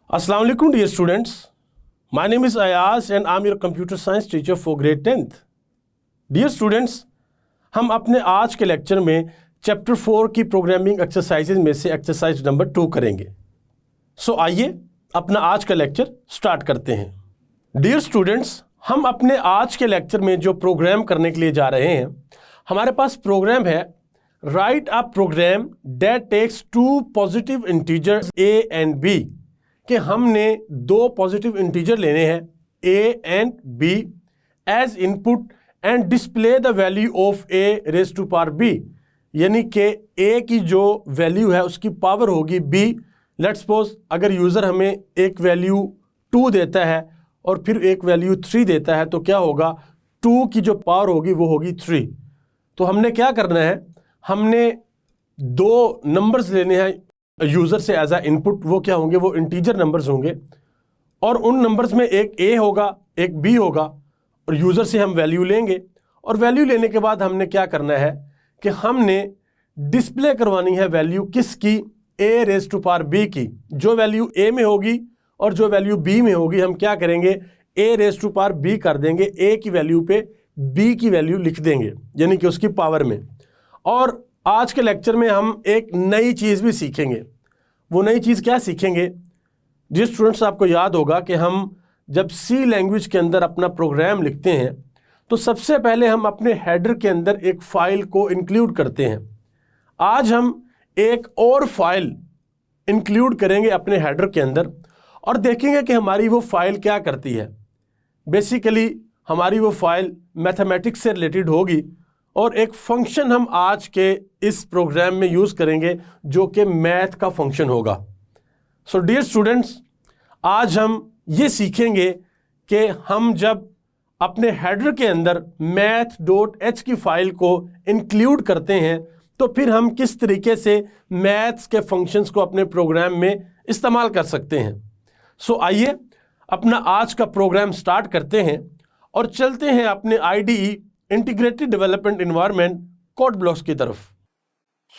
Assalamu alaikum dear students. My name is Ayaz and I'm your computer science teacher for grade 10th. Dear students, हम अपने आज के lecture में chapter 4 की programming exercises में से एक्सरसाइज नंबर 2 करेंगे। आइए अपना आज का लेक्चर स्टार्ट करते हैं। डियर स्टूडेंट्स, हम अपने आज के लेक्चर में जो प्रोग्राम करने के लिए जा रहे हैं, हमारे पास प्रोग्राम है write a program that takes two positive integers a and b, कि हमने दो पॉजिटिव इंटीजर लेने हैं a and b as input and display the value of a raise to power b, यानी कि a की जो वैल्यू है उसकी पावर होगी b। लेट्स सपोज अगर यूज़र हमें एक वैल्यू 2 देता है और फिर एक वैल्यू 3 देता है तो क्या होगा, 2 की जो पावर होगी वो होगी 3। तो हमने क्या करना है, हमने दो नंबर्स लेने हैं यूज़र से एज आ इनपुट। वो क्या होंगे, वो इंटीजर नंबर्स होंगे और उन नंबर्स में एक a होगा एक b होगा और यूज़र से हम वैल्यू लेंगे। और वैल्यू लेने के बाद हमने क्या करना है कि हमने डिस्प्ले करवानी है वैल्यू किसकी, a raise to power b की। जो वैल्यू a में होगी और जो वैल्यू b में होगी हम क्या करेंगे, a raise to power b कर देंगे, a की वैल्यू पे b की वैल्यू लिख देंगे, यानी कि उसकी पावर में। और आज के लेक्चर में हम एक नई चीज़ भी सीखेंगे। वो नई चीज़ क्या सीखेंगे, जिस स्टूडेंट्स आपको याद होगा कि हम जब सी लैंग्वेज के अंदर अपना प्रोग्राम लिखते हैं तो सबसे पहले हम अपने हेडर के अंदर एक फ़ाइल को इंक्लूड करते हैं। आज हम एक और फाइल इंक्लूड करेंगे अपने हेडर के अंदर और देखेंगे कि हमारी वो फाइल क्या करती है। बेसिकली हमारी वो फाइल मैथमेटिक्स से रिलेटेड होगी और एक फंक्शन हम आज के इस प्रोग्राम में यूज़ करेंगे जो कि मैथ का फंक्शन होगा। सो डियर स्टूडेंट्स, आज हम ये सीखेंगे कि हम जब अपने हेडर के अंदर math.h की फाइल को इंक्लूड करते हैं तो फिर हम किस तरीके से मैथ्स के फंक्शंस को अपने प्रोग्राम में इस्तेमाल कर सकते हैं। आइए अपना आज का प्रोग्राम स्टार्ट करते हैं और चलते हैं अपने IDE integrated development environment code blocks की तरफ।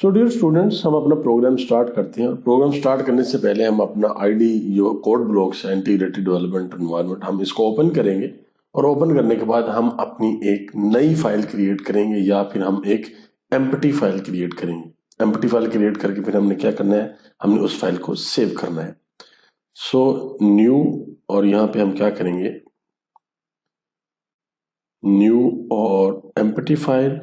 डियर स्टूडेंट्स, हम अपना प्रोग्राम स्टार्ट करते हैं। प्रोग्राम स्टार्ट करने से पहले हम अपना IDE जो कोड ब्लॉक्स है इंटीग्रेटेड डेवलपमेंट एनवायरनमेंट, हम इसको ओपन करेंगे और ओपन करने के बाद हम अपनी एक नई फाइल क्रिएट करेंगे या फिर हम एक एम्प्टी फाइल क्रिएट करेंगे। एम्प्टी फाइल क्रिएट करके फिर हमने क्या करना है, हमने उस फाइल को सेव करना है। न्यू, और यहाँ पे हम क्या करेंगे, न्यू और एम्प्टी फाइल।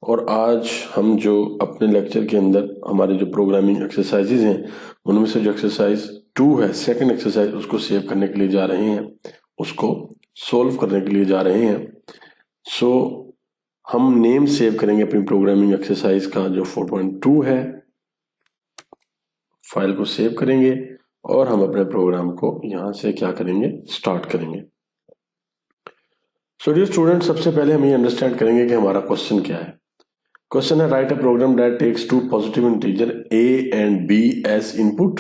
और आज हम जो अपने लेक्चर के अंदर हमारे जो प्रोग्रामिंग एक्सरसाइजेज हैं उनमें से जो एक्सरसाइज 2 है, सेकंड एक्सरसाइज, उसको सेव करने के लिए जा रहे हैं, उसको सोल्व करने के लिए जा रहे हैं। हम नेम सेव करेंगे अपनी प्रोग्रामिंग एक्सरसाइज का जो 4.2 है, फाइल को सेव करेंगे और हम अपने प्रोग्राम को यहाँ से क्या करेंगे, स्टार्ट करेंगे। डियर स्टूडेंट, सबसे पहले हम ये अंडरस्टैंड करेंगे कि हमारा क्वेश्चन क्या है। क्वेश्चन है write a program that takes two positive integer a and b as input,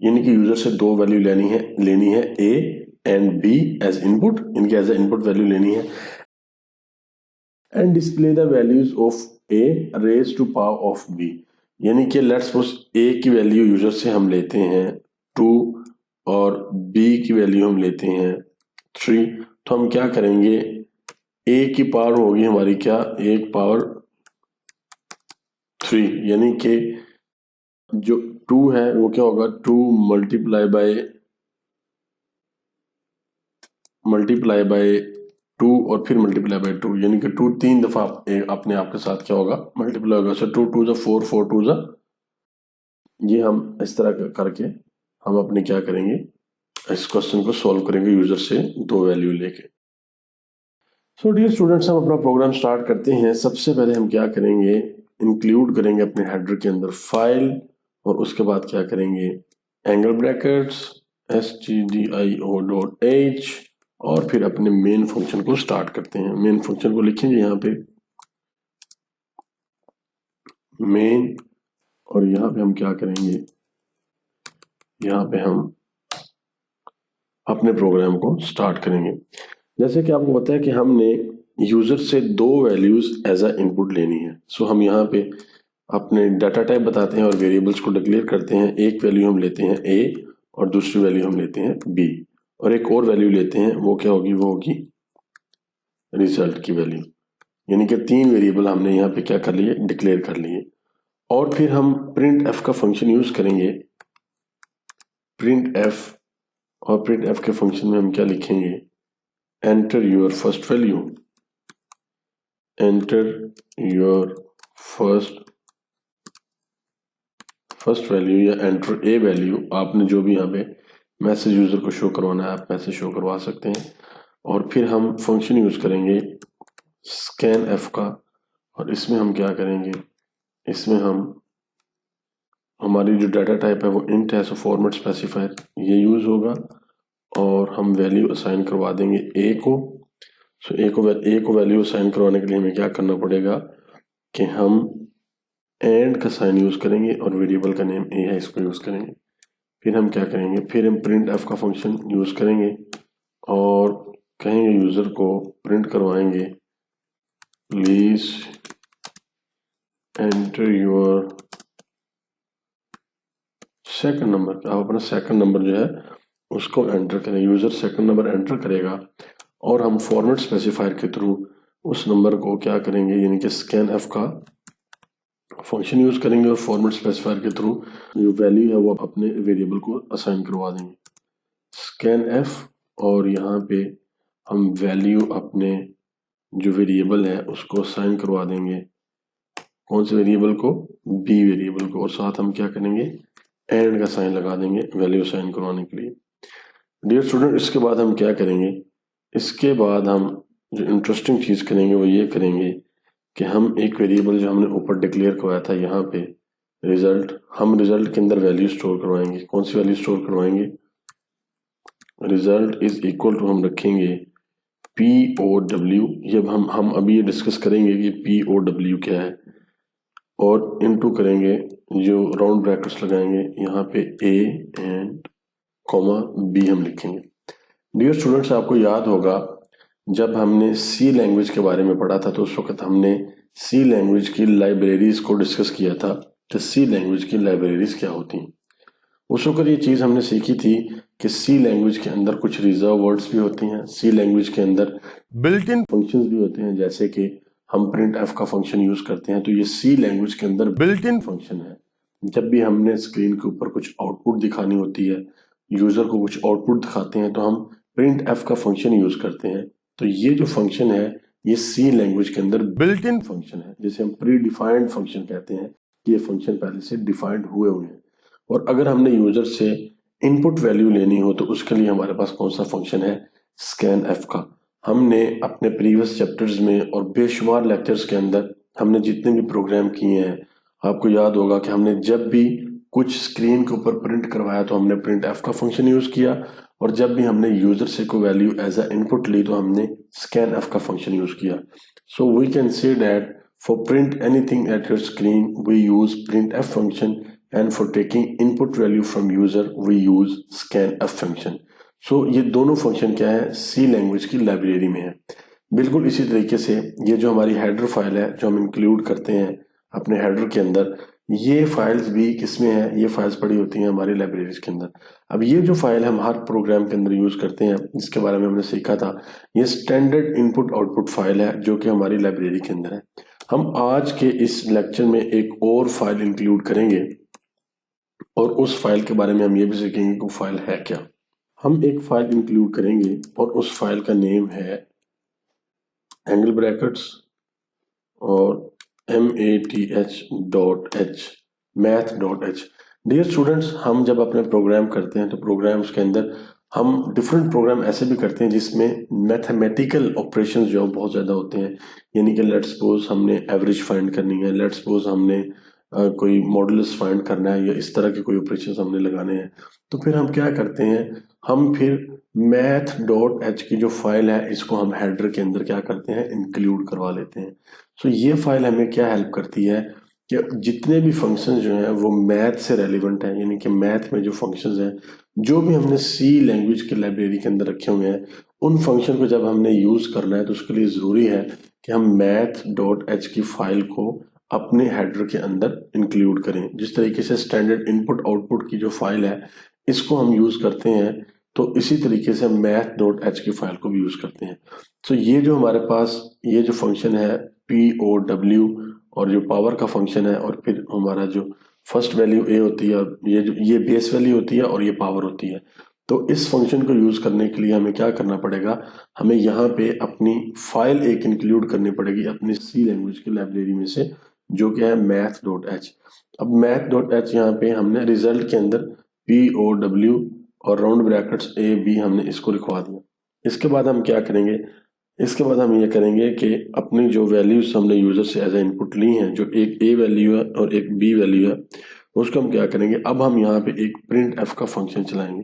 यानी कि यूजर से दो वैल्यू लेनी है a and b as input, इनके एज इनपुट वैल्यू लेनी है, and display the values of a raise to power of b, यानी कि लेट्स सपोज a की वैल्यू यूजर से हम लेते हैं 2 और b की वैल्यू हम लेते हैं 3। तो हम क्या करेंगे, a की पावर होगी हमारी क्या, 1 पावर 3, यानी कि जो 2 है वो क्या होगा, 2 मल्टीप्लाई बाय 2 और फिर मल्टीप्लाई बाय 2, यानी कि 2 3 दफा अपने आप के साथ क्या होगा, मल्टीप्लाई होगा। 2 2 जा 4 4 2 जा, ये हम इस तरह करके हम अपने क्या करेंगे, इस क्वेश्चन को सॉल्व करेंगे यूजर से दो वैल्यू लेके। डियर स्टूडेंट्स, हम अपना प्रोग्राम स्टार्ट करते हैं। सबसे पहले हम क्या करेंगे, इंक्लूड करेंगे अपने हेडर के अंदर फाइल और उसके बाद क्या करेंगे, एंगल ब्रैकेट्स stdio.h और फिर अपने मेन फंक्शन को स्टार्ट करते हैं। मेन फंक्शन को लिखेंगे यहाँ पे मेन, और यहाँ पे हम क्या करेंगे, यहाँ पे हम अपने प्रोग्राम को स्टार्ट करेंगे। जैसे कि आपको पता है कि हमने यूजर से दो वैल्यूज एज अ इनपुट लेनी है। हम यहाँ पे अपने डाटा टाइप बताते हैं और वेरिएबल्स को डिक्लेयर करते हैं। एक वैल्यू हम लेते हैं a और दूसरी वैल्यू हम लेते हैं b, और एक और वैल्यू लेते हैं, वो क्या होगी, वो होगी रिजल्ट की वैल्यू। यानी कि 3 वेरिएबल हमने यहाँ पे क्या कर लिए, डिक्लेयर कर लिए। और फिर हम प्रिंट एफ का फंक्शन यूज करेंगे, प्रिंट एफ, और प्रिंट एफ के फंक्शन में हम क्या लिखेंगे, enter your first value, enter your first value या एंटर ए वैल्यू। आपने जो भी यहाँ पे मैसेज यूजर को शो करवाना है आप मैसेज शो करवा सकते हैं। और फिर हम फंक्शन यूज करेंगे स्कैन एफ का, और इसमें हम क्या करेंगे, इसमें हम हमारी जो डाटा टाइप है वो इंट है, सो फॉर्मेट स्पेसिफायर ये यूज होगा, और हम वैल्यू असाइन करवा देंगे ए को। सो ए को वैल्यू असाइन करवाने के लिए हमें क्या करना पड़ेगा कि हम एंड का साइन यूज करेंगे और वेरिएबल का नेम ए है इसको यूज करेंगे। फिर हम क्या करेंगे, फिर हम प्रिंट एफ का फंक्शन यूज करेंगे और कहेंगे यूजर को प्रिंट करवाएंगे, please enter your second number. आप अपना सेकंड नंबर जो है उसको एंटर करें, यूजर सेकंड नंबर एंटर करेगा और हम फॉर्मेट स्पेसिफायर के थ्रू उस नंबर को क्या करेंगे, यानी कि स्कैन एफ का फंक्शन यूज करेंगे और फॉर्मेट स्पेसिफायर के थ्रू जो वैल्यू है वो अपने वेरिएबल को असाइन करवा देंगे, स्कैन एफ। और यहाँ पे हम वैल्यू अपने जो वेरिएबल है उसको असाइन करवा देंगे, कौन से वेरिएबल को, बी वेरिएबल को, और साथ हम क्या करेंगे, एंड का साइन लगा देंगे वैल्यू असाइन करवाने के लिए। डियर स्टूडेंट, इसके बाद हम क्या करेंगे, इसके बाद हम जो इंटरेस्टिंग चीज करेंगे वो ये करेंगे कि हम एक वेरिएबल जो हमने ऊपर डिक्लेयर करवाया था यहाँ पे रिजल्ट, हम रिजल्ट के अंदर वैल्यू स्टोर करवाएंगे। कौन सी वैल्यू स्टोर करवाएंगे, रिजल्ट इज इक्वल टू हम रखेंगे POW। जब हम अभी ये डिस्कस करेंगे कि POW क्या है, और इनटू करेंगे जो राउंड ब्रैकेट्स लगाएंगे यहाँ पे A एंड कॉमा B हम लिखेंगे। डियर स्टूडेंट्स, आपको याद होगा जब हमने सी लैंग्वेज के बारे में पढ़ा था तो उस वक्त हमने सी लैंग्वेज की लाइब्रेरीज को डिस्कस किया था कि सी लैंग्वेज की लाइब्रेरीज क्या होती हैं। उस वक्त ये चीज़ हमने सीखी थी कि सी लैंग्वेज के अंदर कुछ रिजर्व वर्ड्स भी होती हैं, सी लैंग्वेज के अंदर बिल्ट इन फंक्शंस भी होते हैं, जैसे कि हम प्रिंट एफ का फंक्शन यूज करते हैं तो ये सी लैंग्वेज के अंदर बिल्ट इन फंक्शन है। जब भी हमने स्क्रीन के ऊपर कुछ आउटपुट दिखानी होती है, यूजर को कुछ आउटपुट दिखाते हैं तो हम प्रिंट एफ का फंक्शन यूज करते हैं। तो ये जो फंक्शन है ये सी लैंग्वेज के अंदर बिल्ट इन फंक्शन है, जिसे हम प्री डिफाइंड फंक्शन कहते हैं। ये फंक्शन पहले से डिफाइंड हुए हुए हैं, और अगर हमने यूजर से इनपुट वैल्यू लेनी हो तो उसके लिए हमारे पास कौन सा फंक्शन है, स्कैन एफ का। हमने अपने प्रीवियस चैप्टर्स में और बेशुमार लेक्चर्स के अंदर हमने जितने भी प्रोग्राम किए हैं, आपको याद होगा कि हमने जब भी कुछ स्क्रीन के ऊपर प्रिंट करवाया तो हमने प्रिंट एफ का फंक्शन यूज किया, और जब भी हमने यूजर से कोई वैल्यू एज अ इनपुट ली तो हमने स्कैन एफ का फंक्शन यूज किया। So we can say that for print anything at your screen we use print f function, and for taking input value from user we use scanf function। so ये दोनों function क्या है, सी language की library में है। बिल्कुल इसी तरीके से ये जो हमारी हेडर फाइल है जो हम इंक्लूड करते हैं अपने हेडर के अंदर, ये फाइल्स भी किसमें है, ये फाइल्स पड़ी होती हैं हमारी लाइब्रेरीज के अंदर। अब ये जो फाइल हम हर प्रोग्राम के अंदर यूज करते हैं, इसके बारे में हमने सीखा था, ये स्टैंडर्ड इनपुट आउटपुट फाइल है जो कि हमारी लाइब्रेरी के अंदर है। हम आज के इस लेक्चर में एक और फाइल इंक्लूड करेंगे और उस फाइल के बारे में हम ये भी सीखेंगे कि वो फाइल है क्या। हम एक फाइल इंक्लूड करेंगे और उस फाइल का नेम है एंगल ब्रैकेट्स और math.h। डियर स्टूडेंट्स, हम जब अपने प्रोग्राम करते हैं तो प्रोग्राम्स के अंदर हम डिफरेंट प्रोग्राम ऐसे भी करते हैं जिसमें मैथमेटिकल ऑपरेशंस जो बहुत ज़्यादा होते हैं। यानी कि लेट्स सपोज हमने एवरेज फाइंड करनी है, लेट्स सपोज हमने कोई मॉडुलस फाइंड करना है, या इस तरह के कोई ऑपरेशंस हमने लगाने हैं, तो फिर हम क्या करते हैं, हम फिर math.h की जो फाइल है इसको हम हेडर के अंदर क्या करते हैं, इंक्लूड करवा लेते हैं। सो ये फाइल हमें क्या हेल्प करती है कि जितने भी फंक्शंस जो हैं वो मैथ से रेलिवेंट है, यानी कि मैथ में जो फंक्शंस हैं जो भी हमने सी लैंग्वेज की लाइब्रेरी के अंदर रखे हुए हैं, उन फंक्शन को जब हमने यूज करना है तो उसके लिए जरूरी है कि हम math.h की फाइल को अपने हेडर के अंदर इंक्लूड करें। जिस तरीके से स्टैंडर्ड इनपुट आउटपुट की जो फाइल है इसको हम यूज करते हैं, तो इसी तरीके से math.h की फाइल को भी यूज करते हैं। तो ये जो हमारे पास ये जो फंक्शन है POW, और जो पावर का फंक्शन है, और फिर हमारा जो फर्स्ट वैल्यू a होती है, और ये बेस वैल्यू होती है, और ये पावर होती है। तो इस फंक्शन को यूज करने के लिए हमें क्या करना पड़ेगा, हमें यहाँ पे अपनी फाइल एक इंक्लूड करनी पड़ेगी अपनी सी लैंग्वेज की लाइब्रेरी में से, जो कि है math.h। अब math.h यहाँ पे हमने रिजल्ट के अंदर POW और राउंड ब्रैकेट्स AB हमने इसको लिखवा दिया। इसके बाद हम क्या करेंगे, इसके बाद हम ये करेंगे कि अपनी जो वैल्यूज हमने यूजर से एज ए इनपुट ली हैं, जो एक A वैल्यू है और एक B वैल्यू है, उसको हम क्या करेंगे, अब हम यहाँ पे एक प्रिंट एफ का फंक्शन चलाएंगे,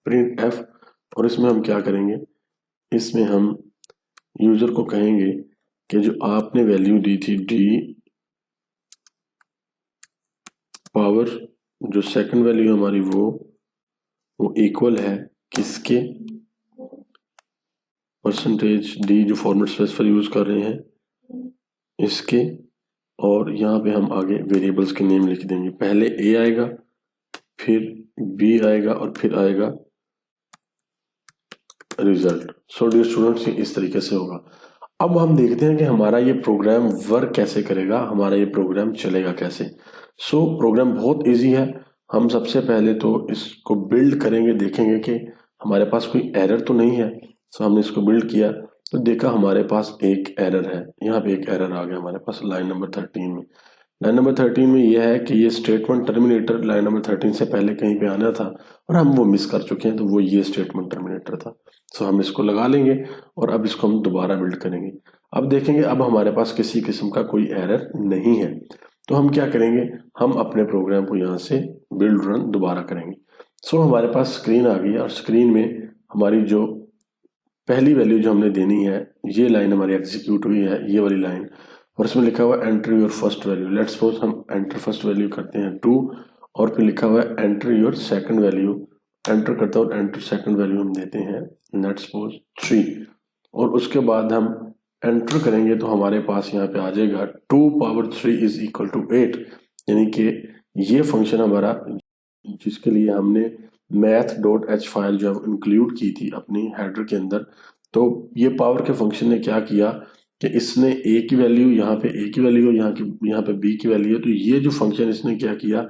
प्रिंट एफ। और इसमें हम क्या करेंगे, इसमें हम यूजर को कहेंगे कि जो आपने वैल्यू दी थी D पावर, जो सेकंड वैल्यू हमारी वो इक्वल है किसके, परसेंटेज D जो फॉर्मेट स्पेसिफायर यूज कर रहे हैं इसके। और यहाँ पे हम आगे वेरिएबल्स के नेम लिख देंगे, पहले A आएगा, फिर B आएगा, और फिर आएगा रिजल्ट। सो डियर स्टूडेंट्स, ये इस तरीके से होगा। अब हम देखते हैं कि हमारा ये प्रोग्राम वर्क कैसे करेगा, हमारा ये प्रोग्राम चलेगा कैसे। सो प्रोग्राम बहुत इजी है। हम सबसे पहले तो इसको बिल्ड करेंगे, देखेंगे कि हमारे पास कोई एरर तो नहीं है। सो हमने इसको बिल्ड किया तो देखा हमारे पास एक एरर है, यहाँ पे एक एरर आ गया हमारे पास लाइन नंबर 13 में। लाइन नंबर 13 में यह है कि ये स्टेटमेंट टर्मिनेटर लाइन नंबर 13 से पहले कहीं पे आना था, और हम वो मिस कर चुके हैं, तो वो ये स्टेटमेंट टर्मिनेटर था। सो हम इसको लगा लेंगे और अब इसको हम दोबारा बिल्ड करेंगे। अब देखेंगे अब हमारे पास किसी किस्म का कोई एरर नहीं है। तो हम क्या करेंगे, हम अपने प्रोग्राम को यहाँ से बिल्ड रन दोबारा करेंगे। सो हमारे पास स्क्रीन आ गई है, और स्क्रीन में हमारी जो पहली वैल्यू जो हमने देनी है, ये लाइन हमारी एग्जीक्यूट हुई है, ये वाली लाइन, और इसमें लिखा हुआ है enter your first value. Let's suppose हम एंटर फर्स्ट वैल्यू करते हैं 2, और फिर लिखा हुआ है enter your second value, enter करता हूँ, एंटर सेकंड वैल्यू हम देते हैं लेट्स सपोज 3, और उसके बाद हम एंटर करेंगे तो हमारे पास यहाँ पे आ जाएगा 2 पावर 3 इज इक्वल टू 8, यानी कि ये फंक्शन हमारा जिसके लिए हमने math.h फाइल जो है इंक्लूड की थी अपनी हेडर के अंदर। तो ये पावर के फंक्शन ने क्या किया कि इसने a की वैल्यू, यहाँ पे a की वैल्यू, यहाँ पे b की वैल्यू है, तो ये जो फंक्शन इसने क्या किया,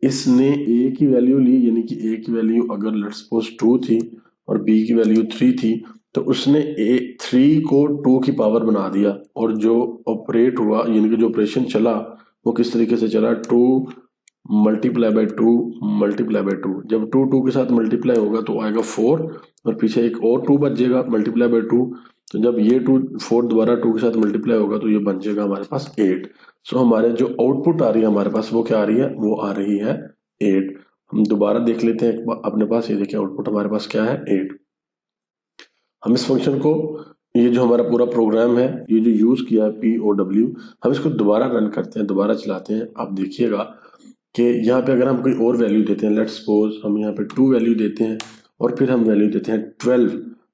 इसने a की वैल्यू ली, यानी कि a की वैल्यू अगर लेट्स सपोज 2 थी और b की वैल्यू 3 थी, तो उसने A3 को 2 की पावर बना दिया, और जो ऑपरेट हुआ यानी कि जो ऑपरेशन चला वो किस तरीके से चला, 2 मल्टीप्लाई बाय 2 मल्टीप्लाई बाय 2। जब 2 2 के साथ मल्टीप्लाई होगा तो आएगा 4, और पीछे एक और 2 बच जाएगा मल्टीप्लाई बाय 2। तो जब ये 2 4 दोबारा 2 के साथ मल्टीप्लाई होगा तो ये बन जाएगा हमारे पास 8। सो हमारे जो आउटपुट आ रही है हमारे पास, वो क्या आ रही है, वो आ रही है 8। हम दोबारा देख लेते हैं अपने पास, ये देखिए आउटपुट हमारे पास क्या है, 8। हम इस फंक्शन को, ये जो हमारा पूरा प्रोग्राम है, ये जो यूज किया है POW, हम इसको दोबारा रन करते हैं, दोबारा चलाते हैं। आप देखिएगा कि यहाँ पे अगर हम कोई और वैल्यू देते हैं, लेट्स सपोज हम यहाँ पे 2 वैल्यू देते हैं, और फिर हम वैल्यू देते हैं 12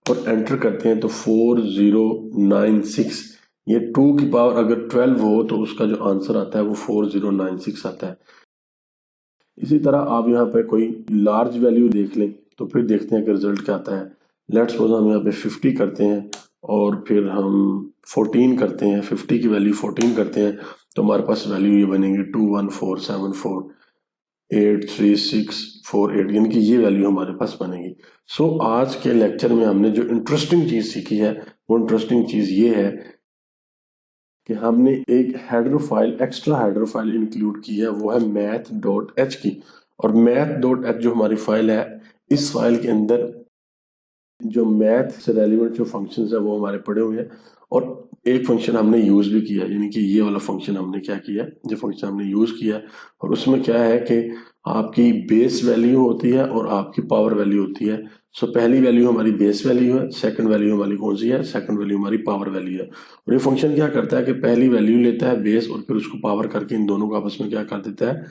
और एंटर करते हैं, तो 4096, ये 2 की पावर अगर 12 हो तो उसका जो आंसर आता है वो 4096 आता है। इसी तरह आप यहाँ पे कोई लार्ज वैल्यू देख लें तो फिर देखते हैं कि रिजल्ट क्या आता है। लेट्स सपोज हम यहाँ पे 50 करते हैं, और फिर हम 14 करते हैं, 50 की वैल्यू 14 करते हैं, तो हमारे पास वैल्यू ये बनेगी 214748364, यानी कि ये वैल्यू हमारे पास बनेगी। सो आज के लेक्चर में हमने जो इंटरेस्टिंग चीज सीखी है, वो इंटरेस्टिंग चीज ये है कि हमने एक header file, extra header file include की है, वो है math.h की। और math.h जो हमारी फाइल है, इस फाइल के अंदर जो मैथ से रेलिवेंट जो फंक्शंस है वो हमारे पड़े हुए हैं, और एक फंक्शन हमने यूज भी किया, यानी कि ये वाला फंक्शन हमने क्या किया, जो फंक्शन हमने यूज किया, और उसमें क्या है कि आपकी बेस वैल्यू होती है और आपकी पावर वैल्यू होती है। सो पहली वैल्यू हमारी बेस वैल्यू है, सेकंड वैल्यू हमारी कौन सी है, सेकंड वैल्यू हमारी पावर वैल्यू है। और ये फंक्शन क्या करता है कि पहली वैल्यू लेता है बेस, और फिर उसको पावर करके इन दोनों को आपस में क्या कर देता है,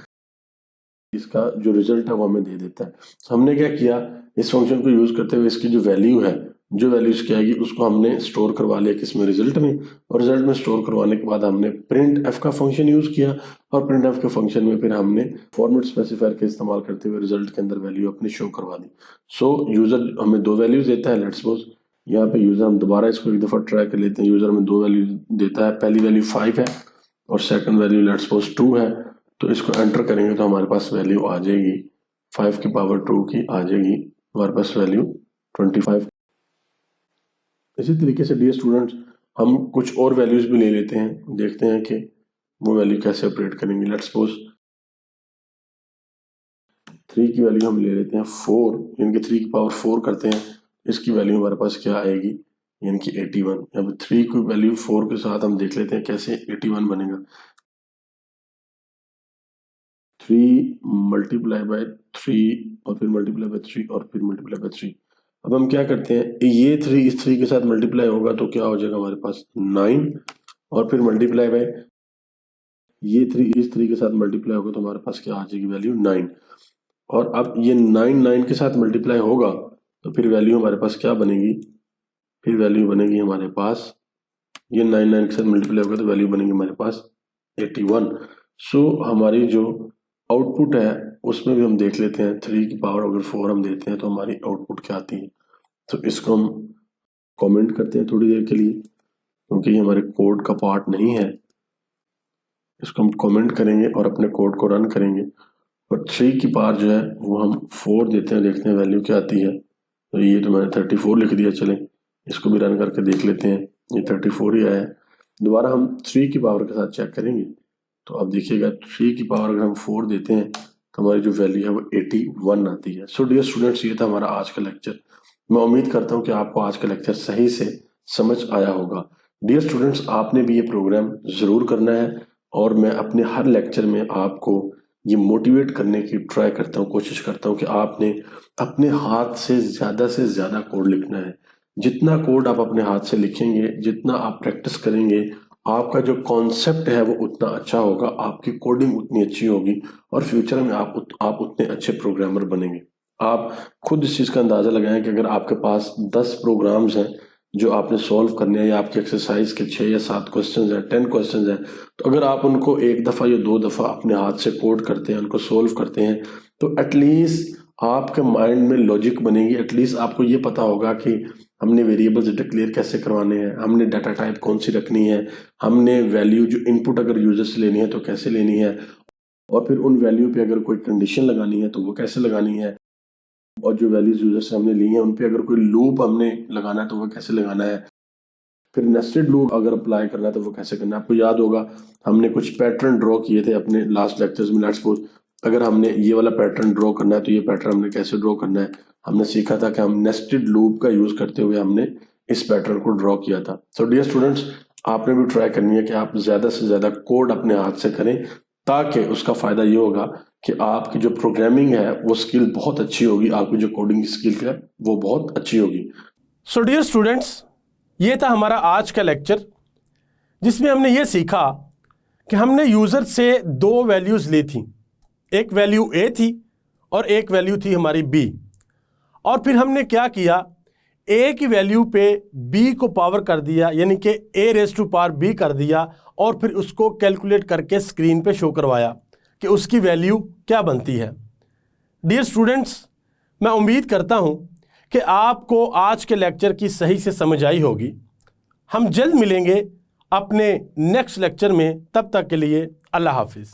इसका जो रिजल्ट है वो हमें दे देता है। तो हमने क्या किया, इस फंक्शन को यूज करते हुए इसकी जो वैल्यू है जो वैल्यूज क्या आएगी उसको हमने स्टोर करवा लिया किसमें, रिजल्ट में, और रिजल्ट में स्टोर करवाने के बाद हमने प्रिंट एफ का फंक्शन यूज किया, और प्रिंट एफ के फंक्शन में फिर हमने फॉर्मेट स्पेसिफायर का इस्तेमाल करते हुए रिजल्ट के अंदर वैल्यू अपनी शो करवा दी। सो यूजर हमें दो वैल्यूज देता है, लेट्स सपोज यहाँ पे यूजर, हम दोबारा इसको एक दफा ट्राई कर लेते हैं, यूजर में दो वैल्यू देता है, पहली वैल्यू 5 है और सेकंड वैल्यू लेट्स सपोज 2 है। तो इसको एंटर करेंगे तो हमारे पास वैल्यू आ जाएगी 5 की पावर 2 की आ जाएगी हमारे पास वैल्यू 25। इसी तरीके से डियर स्टूडेंट्स हम कुछ और वैल्यूज भी ले लेते हैं, देखते हैं कि वो वैल्यू कैसे ऑपरेट करेंगे। लेट्स सपोज 3 की वैल्यू हम ले लेते हैं 4, यानी कि 3 की पावर 4 करते हैं, इसकी वैल्यू हमारे पास क्या आएगी, यानी कि 81। यहाँ पे 3 की वैल्यू 4 के साथ हम देख लेते हैं कैसे 81 बनेगा। 3 मल्टीप्लाई बाय 3 और फिर मल्टीप्लाई बाय 3 और फिर मल्टीप्लाई बाय 3। अब हम क्या करते हैं, ये 3 इस 3 के साथ मल्टीप्लाई होगा तो क्या हो जाएगा हमारे पास 9, और फिर मल्टीप्लाई बाय ये 3 इस 3 के साथ मल्टीप्लाई होगा तो हमारे पास क्या आ जाएगी वैल्यू 9। और अब ये 9 के साथ मल्टीप्लाई होगा तो फिर वैल्यू हमारे पास क्या बनेगी, फिर वैल्यू बनेगी हमारे पास, ये 9 के साथ मल्टीप्लाई होगा तो वैल्यू बनेगी हमारे पास 81। सो हमारी जो आउटपुट है उसमें भी हम देख लेते हैं, 3 की पावर अगर 4 हम देते हैं तो हमारी आउटपुट क्या आती है। तो इसको हम कमेंट करते हैं थोड़ी देर के लिए, क्योंकि ये हमारे कोड का पार्ट नहीं है। इसको हम कमेंट करेंगे और अपने कोड को रन करेंगे, और 3 की पावर जो है वो हम 4 देते हैं, देखते हैं वैल्यू क्या आती है। तो ये तो मैंने 34 लिख दिया, चले इसको भी रन करके देख लेते हैं, ये 34 ही आया है। दोबारा हम 3 की पावर के साथ चेक करेंगे, तो अब देखिएगा 3 की पावर अगर हम 4 देते हैं तो हमारी जो वैल्यू है वो 81 आती है। सो डियर स्टूडेंट्स ये था हमारा आज का लेक्चर। मैं उम्मीद करता हूँ कि आपको आज का लेक्चर सही से समझ आया होगा। डियर स्टूडेंट्स आपने भी ये प्रोग्राम ज़रूर करना है, और मैं अपने हर लेक्चर में आपको ये मोटिवेट करने की ट्राई करता हूँ, कोशिश करता हूँ कि आपने अपने हाथ से ज़्यादा कोड लिखना है। जितना कोड आप अपने हाथ से लिखेंगे, जितना आप प्रैक्टिस करेंगे, आपका जो कॉन्सेप्ट है वो उतना अच्छा होगा, आपकी कोडिंग उतनी अच्छी होगी, और फ्यूचर में आप उतने अच्छे प्रोग्रामर बनेंगे। आप खुद इस चीज़ का अंदाज़ा लगाएं कि अगर आपके पास 10 प्रोग्राम्स हैं जो आपने सॉल्व करने हैं, या आपके एक्सरसाइज के 6 या 7 क्वेश्चंस हैं, 10 क्वेश्चंस हैं, तो अगर आप उनको एक दफ़ा या 2 दफ़ा अपने हाथ से कोड करते हैं, उनको सोल्व करते हैं, तो एटलीस्ट आपके माइंड में लॉजिक बनेगी। एटलीस्ट आपको ये पता होगा कि हमने वेरिएबल्स डिक्लेयर कैसे करवाने हैं, हमने डाटा टाइप कौन सी रखनी है, हमने वैल्यू जो इनपुट अगर यूजर से लेनी है तो कैसे लेनी है, और फिर उन वैल्यू पे अगर कोई कंडीशन लगानी है तो वो कैसे लगानी है, और जो वैल्यूज यूजर से हमने ली हैं उन पे अगर कोई लूप हमने लगाना है तो वो कैसे लगाना है, फिर नेस्टेड लूप अगर अप्लाई करना है तो वो कैसे करना है। आपको याद होगा हमने कुछ पैटर्न ड्रॉ किए थे अपने लास्ट लेक्चर्स में। लेट्स सपोज अगर हमने ये वाला पैटर्न ड्रॉ करना है तो ये पैटर्न हमने कैसे ड्रॉ करना है, हमने सीखा था कि हम नेस्टेड लूप का यूज करते हुए हमने इस पैटर्न को ड्रॉ किया था। सो डियर स्टूडेंट्स आपने भी ट्राई करनी है कि आप ज्यादा से ज्यादा कोड अपने हाथ से करें, ताकि उसका फायदा ये होगा कि आपकी जो प्रोग्रामिंग है वो स्किल बहुत अच्छी होगी, आपकी जो कोडिंग स्किल है वो बहुत अच्छी होगी। सो डियर स्टूडेंट्स ये था हमारा आज का लेक्चर, जिसमें हमने ये सीखा कि हमने यूज़र से 2 वैल्यूज़ ली थी, एक वैल्यू ए थी और एक वैल्यू थी हमारी बी, और फिर हमने क्या किया, ए की वैल्यू पे बी को पावर कर दिया, यानी कि ए रेज़ टू पावर बी कर दिया, और फिर उसको कैलकुलेट करके स्क्रीन पे शो करवाया कि उसकी वैल्यू क्या बनती है। डियर स्टूडेंट्स मैं उम्मीद करता हूँ कि आपको आज के लेक्चर की सही से समझ आई होगी। हम जल्द मिलेंगे अपने नेक्स्ट लेक्चर में, तब तक के लिए अल्लाह हाफिज़।